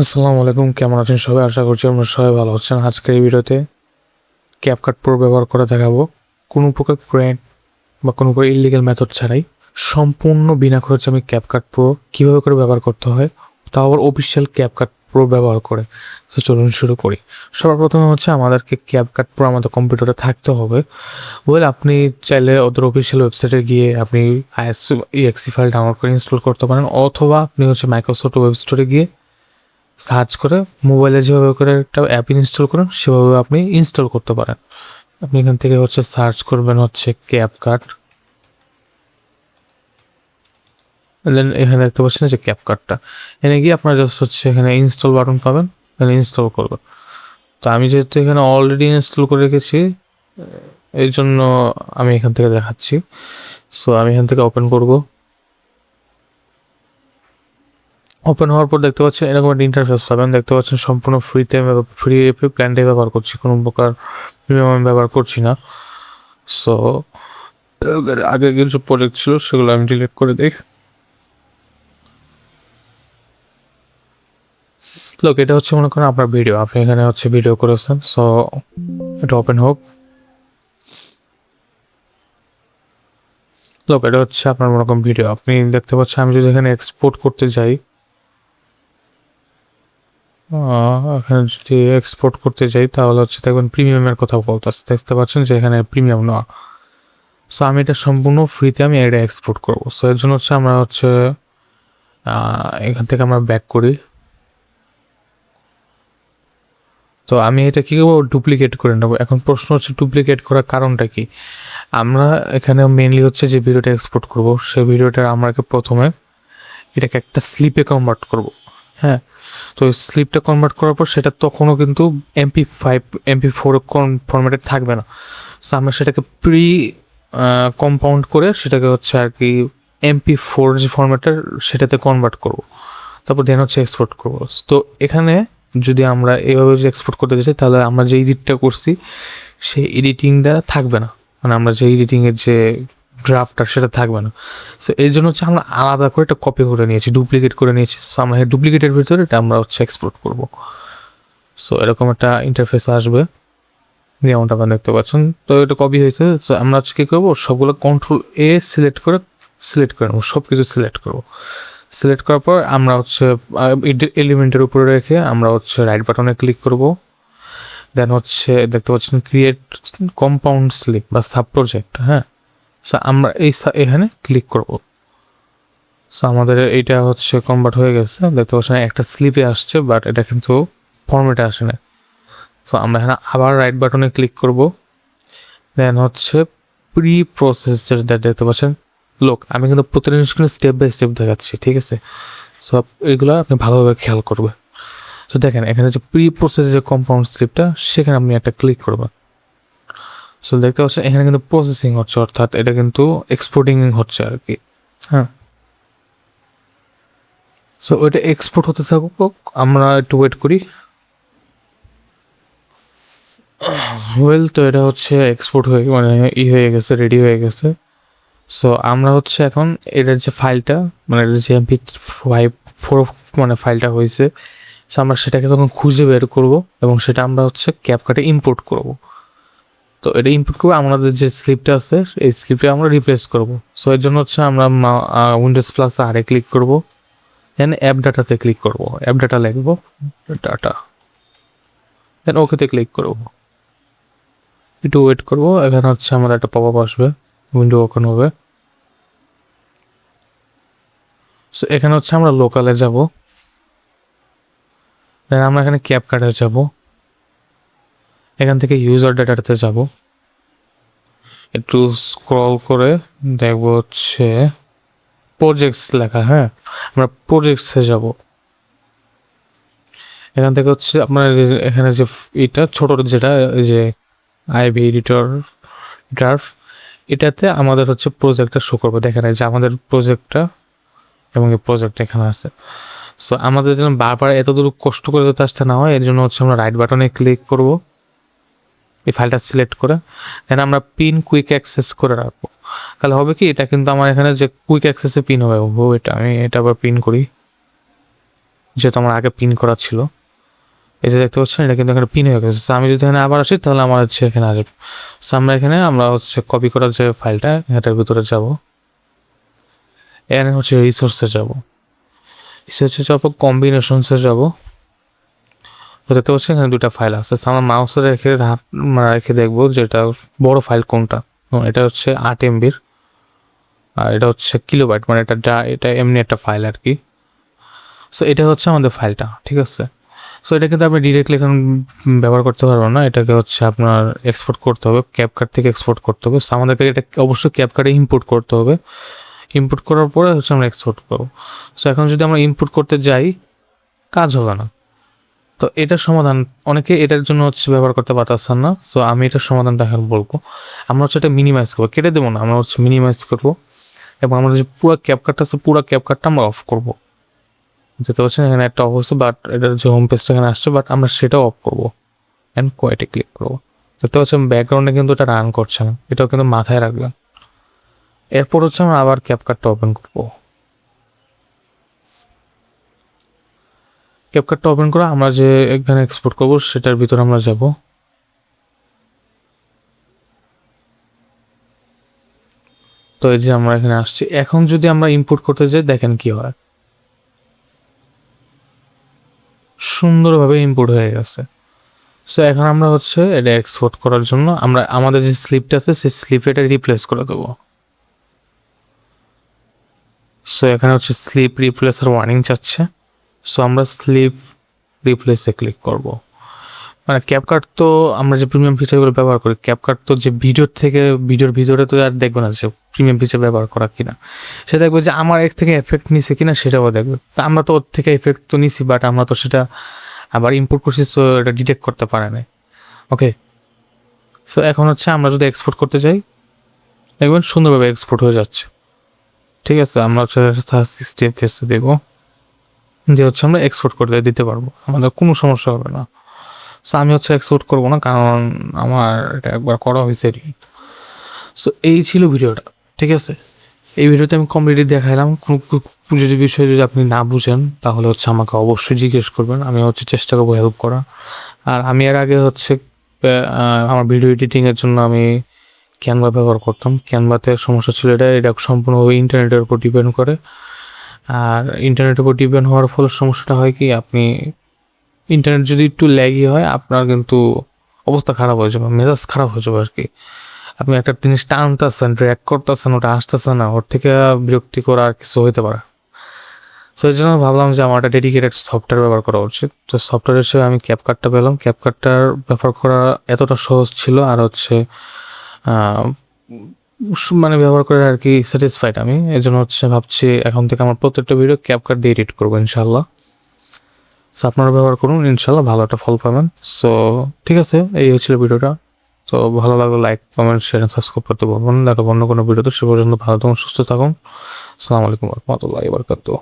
আসসালামু আলাইকুম, কেমন আছেন সবাই? আশা করছি আমরা সবাই ভালো আছেন। আজকের এই ভিডিওতে ক্যাপকাট প্রো ব্যবহার করে দেখাবো কোনো প্রকার ক্র্যাক বা কোনো প্রকার ইলিগাল মেথড ছাড়াই সম্পূর্ণ বিনা খরচে আমি ক্যাপকাট প্রো কীভাবে করে ব্যবহার করতে হয়, তাও আবার অফিসিয়াল ক্যাপকাট প্রো ব্যবহার করে। তো চলুন শুরু করি। সবার প্রথমে হচ্ছে আমাদেরকে ক্যাপকাট প্রো আমাদের কম্পিউটারে থাকতে হবে। আপনি চাইলে ওদের অফিসিয়াল ওয়েবসাইটে গিয়ে আপনি ISO.exe ফাইল ডাউনলোড করে ইনস্টল করতে পারেন, অথবা আপনি হচ্ছে মাইক্রোসফট ওয়েব স্টোরে গিয়ে সার্চ করে মোবাইলে যেভাবে করে একটা অ্যাপ ইনস্টল করেন সেভাবে আপনি ইনস্টল করতে পারেন। আপনি এখান থেকে হচ্ছে সার্চ করবেন হচ্ছে ক্যাপকাট, দেন এখানে দেখতে পাচ্ছেন যে ক্যাপকাটটা এখানে গিয়ে আপনার জাস্ট হচ্ছে এখানে ইনস্টল বাটন পাবেন, এখানে ইনস্টল করবেন। তো আমি যেহেতু এখানে অলরেডি ইনস্টল করে রেখেছি এই জন্য আমি এখান থেকে দেখাচ্ছি। সো আমি এখান থেকে ওপেন করব। ওপেন হওয়ার পর দেখতে পাচ্ছেন এরকম একটা ইন্টারফেস পাবেন। দেখতে পাচ্ছেন সম্পূর্ণ ফ্রি প্ল্যানটাই ব্যবহার করছি, কোনো প্রকার প্রিমিয়াম আমি ব্যবহার করছি না। সো আগে কিছু প্রজেক্ট ছিল সেগুলো আমি ডিলিট করে দিই। লোক এটা হচ্ছে মনে করেন আপনার ভিডিও, আপনি এখানে হচ্ছে ভিডিও করেছেন। সো এটা ওপেন হোক। লোক এটা হচ্ছে আপনার মনে করেন ভিডিও, আপনি দেখতে পাচ্ছেন আমি যদি এখানে এক্সপোর্ট করতে যাই, এখানে যদি এক্সপোর্ট করতে যাই তাহলে হচ্ছে দেখবেন প্রিমিয়ামের কথা বলতেছে, দেখতে পাচ্ছেন যে এখানে প্রিমিয়াম নেওয়া। সো আমি এটা সম্পূর্ণ ফ্রিতে আমি এটা এক্সপোর্ট করবো। সো এর জন্য হচ্ছে আমরা হচ্ছে এখান থেকে আমরা ব্যাক করি। তো আমি এটা কী করবো, ডুপ্লিকেট করে নেবো। এখন প্রশ্ন হচ্ছে ডুপ্লিকেট করার কারণটা কি। আমরা এখানে মেনলি হচ্ছে যে ভিডিওটা এক্সপোর্ট করব সেই ভিডিওটা আমাকে প্রথমে এটাকে একটা স্লিপে কনভার্ট করব। হ্যাঁ, তো স্লিপটা কনভার্ট করার পর সেটা তখনও কিন্তু MP5 MP4 ফরম্যাটে থাকবে না। সো আমরা সেটাকে কম্পাউন্ড করে সেটাকে হচ্ছে আর কি MP4 যে ফরম্যাটটা সেটাতে কনভার্ট করব, তারপর দেন হচ্ছে এক্সপোর্ট করব। তো এখানে যদি আমরা এভাবে যে এক্সপোর্ট করতে চাই তাহলে আমরা যে এডিটটা করছি সেই এডিটিংটা থাকবে না, মানে আমরা যে এডিটিংয়ের যে ড্রাফটটা সেটা থাকবে না। সো এর জন্য হচ্ছে আমরা আলাদা করে একটা কপি করে নিয়েছি, ডুপ্লিকেট করে নিয়েছি। সো আমরা এই ডুপ্লিকেটের ভিতরে এটা আমরা হচ্ছে এক্সপোর্ট করব। সো এরকম একটা ইন্টারফেস আসবে যেমনটা আপনারা দেখতে পাচ্ছেন। তো এটা কপি হয়েছে। সো আমরা হচ্ছে কী করবো, সবগুলো Ctrl+A সিলেক্ট করে নেবো, সব কিছু সিলেক্ট করবো। সিলেক্ট করার পর আমরা হচ্ছে এলিমেন্টের উপরে রেখে আমরা হচ্ছে রাইট বাটনে ক্লিক করব। দেন হচ্ছে দেখতে পাচ্ছেন ক্রিয়েট কম্পাউন্ড স্লিপ বা সাব প্রজেক্ট। হ্যাঁ, সো আমরা এখানে ক্লিক করব। সো আমাদের এইটা হচ্ছে কনভার্ট হয়ে গেছে, দেখতে পাচ্ছেন একটা স্লিপে আসছে, বাট এটা কিন্তু ফরম্যাটে আসে না। সো আমরা এখানে আবার রাইট বাটনে ক্লিক করব। দেন হচ্ছে প্রি প্রসেস যেটা দেখতে পাচ্ছেন। আমি কিন্তু প্রতিটা জিনিস কিন্তু স্টেপ বাই স্টেপ দেখাচ্ছি, ঠিক আছে? সো এগুলো আপনি ভালোভাবে খেয়াল করবেন। তো দেখেন এখানে যে প্রি প্রসেস যে কম্পাউন্ড স্লিপটা সেখানে আপনি একটা ক্লিক করবেন। সো দেখতে পাচ্ছেন এখানে কিন্তু প্রসেসিং হচ্ছে, অর্থাৎ এটা কিন্তু এক্সপোর্টিং হচ্ছে আর কি। হ্যাঁ, সো ওইটা এক্সপোর্ট হতে থাকুক, আমরা একটু ওয়েট করি। তো এটা হচ্ছে এক্সপোর্ট হয়ে মানে হয়ে গেছে, রেডি হয়ে গেছে। সো আমরা হচ্ছে এখন এটার যে ফাইলটা মানে এটার যে MP4 মানে ফাইলটা হয়েছে, সো আমরা সেটাকে তখন খুঁজে বের করব এবং সেটা আমরা হচ্ছে ক্যাপকাটে ইম্পোর্ট করব। তো এটা ইম্পোর্ট করবো, আমাদের যে স্লিপটা আছে এই স্লিপটা আমরা রিপ্লেস করব। সো এর জন্য হচ্ছে আমরা Windows+R ক্লিক করব, দেন অ্যাপ ডাটাতে ক্লিক করব, অ্যাপ ডাটা লিখবো ডাটা, দেন ওকেতে ক্লিক করব। একটু ওয়েট করব, এখানে হচ্ছে আমাদের একটা পপ আপ আসবে, উইন্ডো ওপেন হবে। সো এখানে হচ্ছে আমরা লোকালে যাব, দেন আমরা এখানে ক্যাপকাটে যাব, এখান থেকে ইউজার ডাটাতে যাব, একটু স্ক্রল করে দেখবো হচ্ছে প্রজেক্টস লেখা। হ্যাঁ, আমরা প্রজেক্টসে যাব। এখান থেকে হচ্ছে আপনার এখানে যে এটা ছোট যেটা যে আইভি এডিটর ড্রাফট, এটাতে আমাদের হচ্ছে প্রজেক্টটা শো করবো। দেখেন যে আমাদের প্রজেক্টটা এবং এই প্রজেক্ট এখানে আছে। সো আমাদের যেন বারবার এতদূর কষ্ট করে যাতে আসতে না হয় এর জন্য হচ্ছে আমরা রাইট বাটনে ক্লিক করব, এই ফাইলটা সিলেক্ট করে দেন আমরা পিন কুইক অ্যাক্সেস করে রাখবো। তাহলে হবে কি, এটা কিন্তু আমার এখানে যে কুইক অ্যাক্সেসে পিন হবে, এটা আমি এটা আবার পিন করি, যেহেতু আমার আগে পিন করা ছিল, এই যে দেখতে পাচ্ছেন এটা কিন্তু এখানে পিন হয়ে গেছে। সো আমি যদি এখানে আবার আসি তাহলে আমার হচ্ছে এখানে আসবে। সো আমরা হচ্ছে কপি করার যে ফাইলটা এটার ভিতরে যাব, এখানে হচ্ছে রিসোর্সে যাব, কম্বিনেশনসে যাব। তো দেখতে পাচ্ছি এখানে দুটা ফাইল আছে। আমার মাউসে রেখে দেখবো যে এটা বড় ফাইল কোনটা। এটা হচ্ছে 8 MB আর এটা হচ্ছে কিলোবাইট, মানে এটা এমনি একটা ফাইল আর কি। সো এটা হচ্ছে আমাদের ফাইলটা, ঠিক আছে। সো এটা কিন্তু আপনি ডিরেক্টলি এখন ব্যবহার করতে পারবেন না, এটাকে হচ্ছে আপনার এক্সপোর্ট করতে হবে, ক্যাপকাট থেকে এক্সপোর্ট করতে হবে। সো আমাদেরকে এটা অবশ্যই ক্যাপকাটে ইম্পোর্ট করতে হবে। ইম্পোর্ট করার পরে হচ্ছে আমরা এক্সপোর্ট করবো। সো এখন যদি আমরা ইম্পোর্ট করতে যাই কাজ হবে না। তো এটার সমাধান, অনেকে এটার জন্য হচ্ছে ব্যবহার করতে পারতেছেন না। সো আমি এটার সমাধানটা এখন বলবো। আমরা হচ্ছে এটা মিনিমাইজ করবো, কেটে দেবো না, আমরা হচ্ছে মিনিমাইজ করবো এবং আমরা যে পুরো ক্যাপকাটটা আছে পুরো ক্যাপকাটটা আমরা অফ করবো। যেতে পারছেন এখানে একটা অফ হচ্ছে, বাট এটার যে হোম পেজটা এখানে আসছে, বাট আমরা সেটাও অফ করবো অ্যান্ড কোয়েটে ক্লিক করবো। দেখতে পাচ্ছেন ব্যাকগ্রাউন্ডে কিন্তু এটা রান করছে না, এটাও কিন্তু মাথায় রাখবেন। এরপর হচ্ছে আমরা আবার ক্যাপকাটটা ওপেন করবো। ক্যাপকাটটা ওপেন করে আমরা যে এখানে এক্সপোর্ট করবো সেটার ভিতরে আমরা যাব। তো এই যে আমরা এখানে আসছি, এখন যদি আমরা ইনপুট করতে যাই দেখেন কি হয়, সুন্দরভাবে ইনপুট হয়ে গেছে। সো এখন আমরা হচ্ছে এটা এক্সপোর্ট করার জন্য আমরা আমাদের যে স্লিপটা আছে সেই স্লিপে এটা রিপ্লেস করে দেবো। সো এখানে হচ্ছে স্লিপ রিপ্লেসের ওয়ার্নিং চাচ্ছে। সো আমরা স্লিপ রিপ্লেসে ক্লিক করব। মানে ক্যাপকাট তো আমরা যে প্রিমিয়াম ফিচারগুলো ব্যবহার করি, ক্যাপকাট তো যে ভিডিওর ভিতরে তো আর দেখবো না যে প্রিমিয়াম ফিচার ব্যবহার করা কিনা, সে দেখবে যে আমার এর থেকে এফেক্ট নিছে কিনা সেটাও দেখবে। তা আমরা তো ওর থেকে এফেক্ট তো নিছি, বাট আমরা তো সেটা আবার ইম্পোর্ট করছি, সো এটা ডিটেক্ট করতে পারে না। ওকে, সো এখন হচ্ছে আমরা যদি এক্সপোর্ট করতে চাই দেখবেন সুন্দরভাবে এক্সপোর্ট হয়ে যাচ্ছে, ঠিক আছে। আমরা হচ্ছে স্টেপ ফেসে দেবো যে হচ্ছে আমরা এক্সপোর্ট করতে দিতে পারবো, আমাদের কোনো সমস্যা হবে না। সো আমি হচ্ছে এক্সপোর্ট করবো না, কারণ আমার এটা একবার করা হয়েছে। সো এই ছিল ভিডিওটা, ঠিক আছে। এই ভিডিওতে আমি কমপ্লিটলি দেখাইলাম। কোনো যদি বিষয় যদি আপনি না বুঝেন তাহলে হচ্ছে আমাকে অবশ্যই জিজ্ঞেস করবেন, আমি হচ্ছে চেষ্টা করবো হেল্প করা। আর আমি এর আগে হচ্ছে আমার ভিডিও এডিটিংয়ের জন্য আমি ক্যানভা ব্যবহার করতাম। ক্যানভাতে সমস্যা ছিল, এটা সম্পূর্ণভাবে ইন্টারনেটের উপর ডিপেন্ড করে। আর ইন্টারনেটের উপর ডিপেন্ড হওয়ার ফলে সমস্যাটা হয় কি, আপনি ইন্টারনেট যদি একটু ল্যাগই হয় আপনার কিন্তু অবস্থা খারাপ হয়ে যাবে, মেজাজ খারাপ হয়ে যাবে আর কি। আপনি একটা জিনিস টানতেছেন, ট্র্যাক করতেছেন, ওটা আসতেছে না, ওর থেকে বিরক্তি করা আর কিছু হইতে পারে। সো এই জন্য ভাবলাম যে আমার একটা ডেডিকেটেড সফটওয়্যার ব্যবহার করা উচিত। তো সফটওয়্যার হিসেবে আমি ক্যাপকাটটা পেলাম। ক্যাপকাটটার ব্যবহার করা এতটা সহজ ছিল, আর হচ্ছে মানে ব্যবহার করে আর কি স্যাটিসফাইড আমি। এই জন্য হচ্ছে ভাবছি এখন থেকে আমার প্রত্যেকটা ভিডিও ক্যাপকাট দিয়ে এডিট করবো ইনশাল্লাহ। সো আপনারা ব্যবহার করুন, ইনশাল্লাহ ভালো একটা ফল পাবেন। সো ঠিক আছে, এই হচ্ছিল ভিডিওটা। তো ভালো লাগলে লাইক, কমেন্ট, শেয়ার, সাবস্ক্রাইব করতে পারবেন। দেখা অন্য কোনো ভিডিওতে, সে পর্যন্ত ভালো থাকুন, সুস্থ থাকুন। আসসালামু আলাইকুম ওয়া রাহমাতুল্লাহি ওয়া বারাকাতুহু।